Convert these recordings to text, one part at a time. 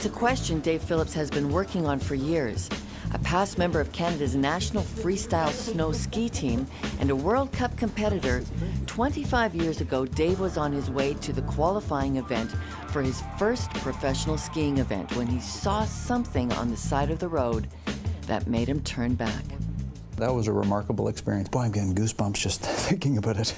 It's a question Dave Phillips has been working on for years. A past member of Canada's national freestyle snow ski team and a World Cup competitor, 25 years ago, Dave was on his way to the qualifying event for his first professional skiing event when he saw something on the side of the road that made him turn back. That was a remarkable experience. Boy, I'm getting goosebumps just thinking about it.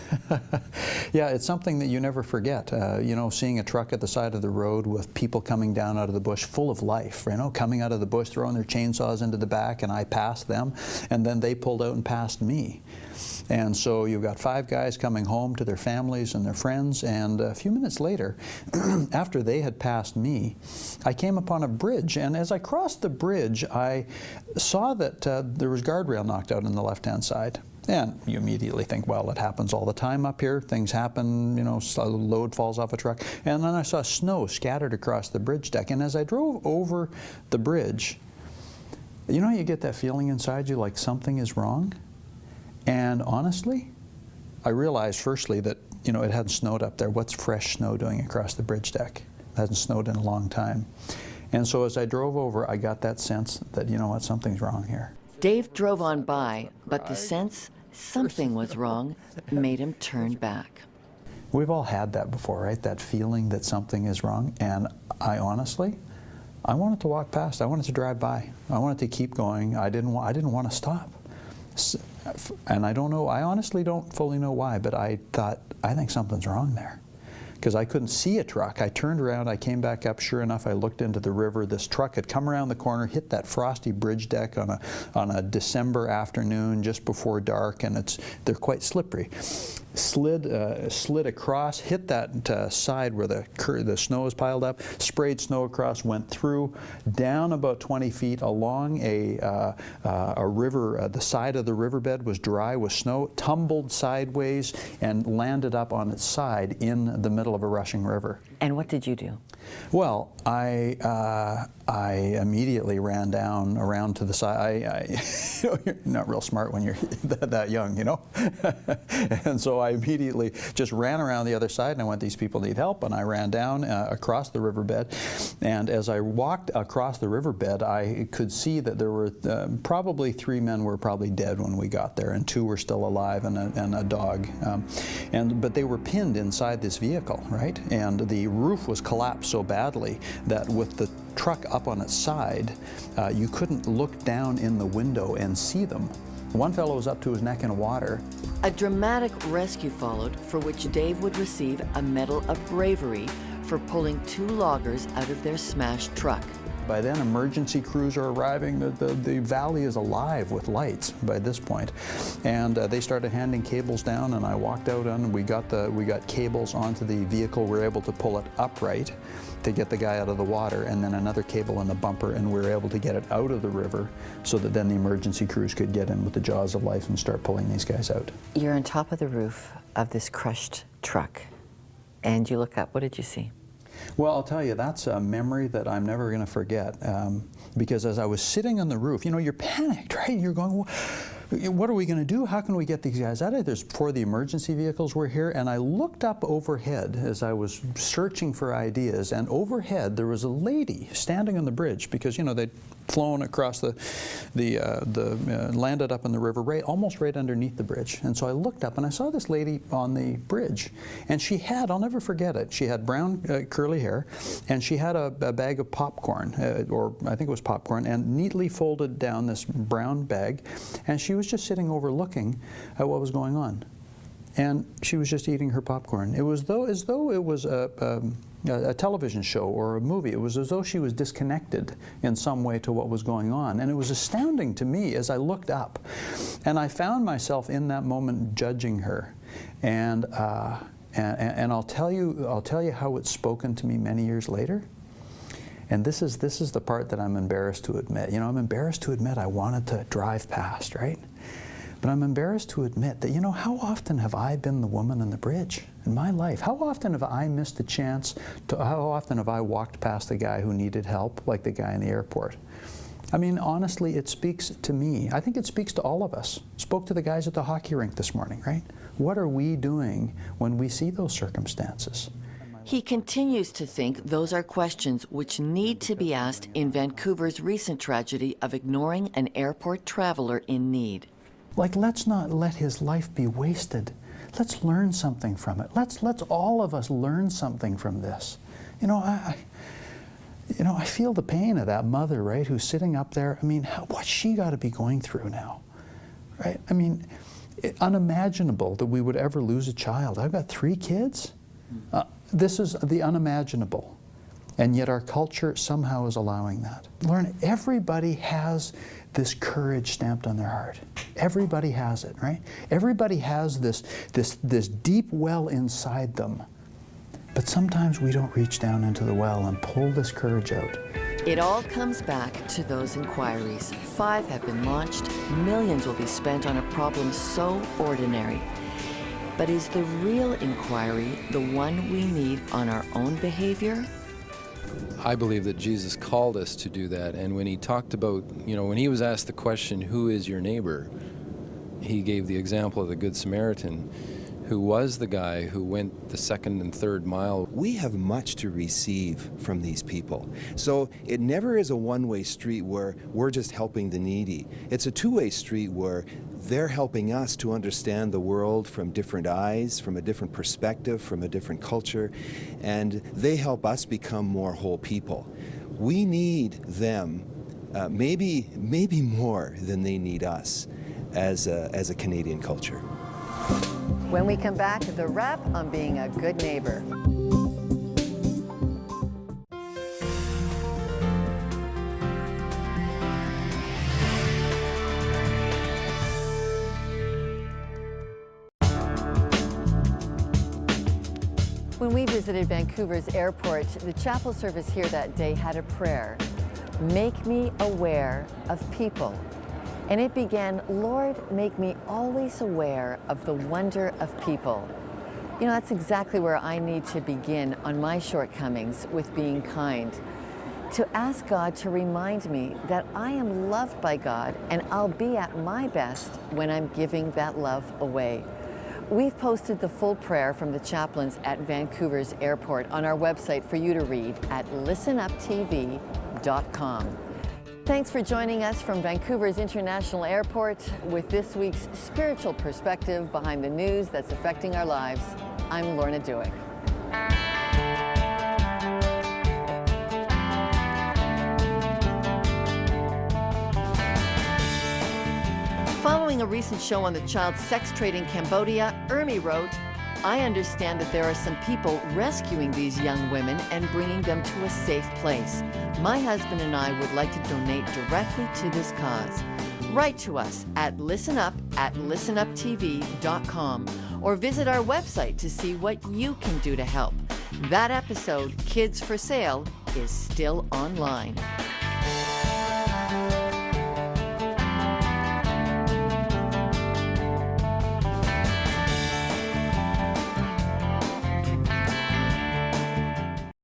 Yeah, it's something that you never forget. You know, seeing a truck at the side of the road with people coming down out of the bush full of life, you know, coming out of the bush, throwing their chainsaws into the back, and I passed them, and then they pulled out and passed me. And so you've got 5 guys coming home to their families and their friends, and a few minutes later, after they had passed me, I came upon a bridge, and as I crossed the bridge, I saw that there was guardrail knocked out on the left-hand side. And you immediately think, well, it happens all the time up here. Things happen, you know, a load falls off a truck. And then I saw snow scattered across the bridge deck, and as I drove over the bridge, you know, you get that feeling inside you like something is wrong? And honestly, I realized firstly that, you know, it hadn't snowed up there. What's fresh snow doing across the bridge deck? It hasn't snowed in a long time. And so as I drove over, I got that sense that, you know what, something's wrong here. Dave drove on by, but the sense something was wrong made him turn back. We've all had that before, right? That feeling that something is wrong. And I honestly, I wanted to walk past. I wanted to drive by. I wanted to keep going. I didn't want to stop. And I don't know, I honestly don't fully know why, but I thought, I think something's wrong there. Because I couldn't see a truck. I turned around, I came back up, sure enough, I looked into the river. This truck had come around the corner, hit that frosty bridge deck on a December afternoon just before dark, and they're quite slippery. Slid across, hit that side where the snow is piled up, sprayed snow across, went through, down about 20 feet along a river. The side of the riverbed was dry with snow, tumbled sideways, and landed up on its side in the middle of a rushing river. And what did you do? Well, I immediately ran down around to the side. You know, you're not real smart when you're that young, you know. And so I immediately just ran around the other side, and I went, these people need help, and I ran down across the riverbed. And as I walked across the riverbed, I could see that there were probably 3 men were probably dead when we got there, and 2 were still alive, and a dog. But they were pinned inside this vehicle, right? And the roof was collapsed so badly that with the truck up on its side, you couldn't look down in the window and see them. One fellow was up to his neck in water. A dramatic rescue followed, for which Dave would receive a Medal of Bravery for pulling 2 loggers out of their smashed truck. By then, emergency crews are arriving. The valley is alive with lights by this point, and they started handing cables down. And I walked out, and we got cables onto the vehicle. We were able to pull it upright to get the guy out of the water, and then another cable in the bumper, and we were able to get it out of the river, so that then the emergency crews could get in with the jaws of life and start pulling these guys out. You're on top of the roof of this crushed truck, and you look up. What did you see? Well, I'll tell you, that's a memory that I'm never going to forget, because as I was sitting on the roof, you know, you're panicked, right? You're going, what are we going to do? How can we get these guys out of there? There's 4 of the emergency vehicles were here, and I looked up overhead as I was searching for ideas, and overhead there was a lady standing on the bridge, because, you know, they'd flown across landed up in the river, almost right underneath the bridge. And so I looked up, and I saw this lady on the bridge, and she had, I'll never forget it, she had brown curly hair, and she had a bag of popcorn, or I think it was popcorn, and neatly folded down this brown bag, and she was just sitting over looking at what was going on. And she was just eating her popcorn. It was as though it was a television show or a movie. It was as though she was disconnected in some way to what was going on. And it was astounding to me as I looked up. And I found myself in that moment judging her. And I'll tell you how it's spoken to me many years later. And this is the part that I'm embarrassed to admit. You know, I'm embarrassed to admit I wanted to drive past, right? But I'm embarrassed to admit that, you know, how often have I been the woman on the bridge in my life? How often have I missed a chance how often have I walked past the guy who needed help, like the guy in the airport? I mean, honestly, it speaks to me. I think it speaks to all of us. Spoke to the guys at the hockey rink this morning, right? What are we doing when we see those circumstances? He continues to think those are questions which need to be asked in Vancouver's recent tragedy of ignoring an airport traveler in need. Like, let's not let his life be wasted. Let's learn something from it. Let's all of us learn something from this. You know, I feel the pain of that mother, right, who's sitting up there. I mean, what's she got to be going through now, right? I mean, unimaginable that we would ever lose a child. I've got 3 kids. This is the unimaginable, and yet our culture somehow is allowing that. Learn, everybody has this courage stamped on their heart. Everybody has it, right? Everybody has this deep well inside them. But sometimes we don't reach down into the well and pull this courage out. It all comes back to those inquiries. 5 have been launched. Millions will be spent on a problem so ordinary. But is the real inquiry the one we need on our own behavior? I believe that Jesus called us to do that. And when he talked about, when he was asked the question, who is your neighbor? He gave the example of the Good Samaritan, who was the guy who went the 2nd and 3rd mile. We have much to receive from these people. So it never is a one-way street where we're just helping the needy. It's a two-way street where they're helping us to understand the world from different eyes, from a different perspective, from a different culture, and they help us become more whole people. We need them maybe more than they need us as a Canadian culture. When we come back, the wrap on being a good neighbor. When we visited Vancouver's airport, the chapel service here that day had a prayer, "Make me aware of people." And it began, "Lord, make me always aware of the wonder of people." You know, that's exactly where I need to begin on my shortcomings with being kind. To ask God to remind me that I am loved by God and I'll be at my best when I'm giving that love away. We've posted the full prayer from the chaplains at Vancouver's airport on our website for you to read at listenuptv.com. Thanks for joining us from Vancouver's International Airport with this week's spiritual perspective behind the news that's affecting our lives. I'm Lorna Duick. Following a recent show on the child sex trade in Cambodia, Ermi wrote, "I understand that there are some people rescuing these young women and bringing them to a safe place. My husband and I would like to donate directly to this cause. Write to us at listenuptv.com or visit our website to see what you can do to help. That episode, Kids for Sale, is still online."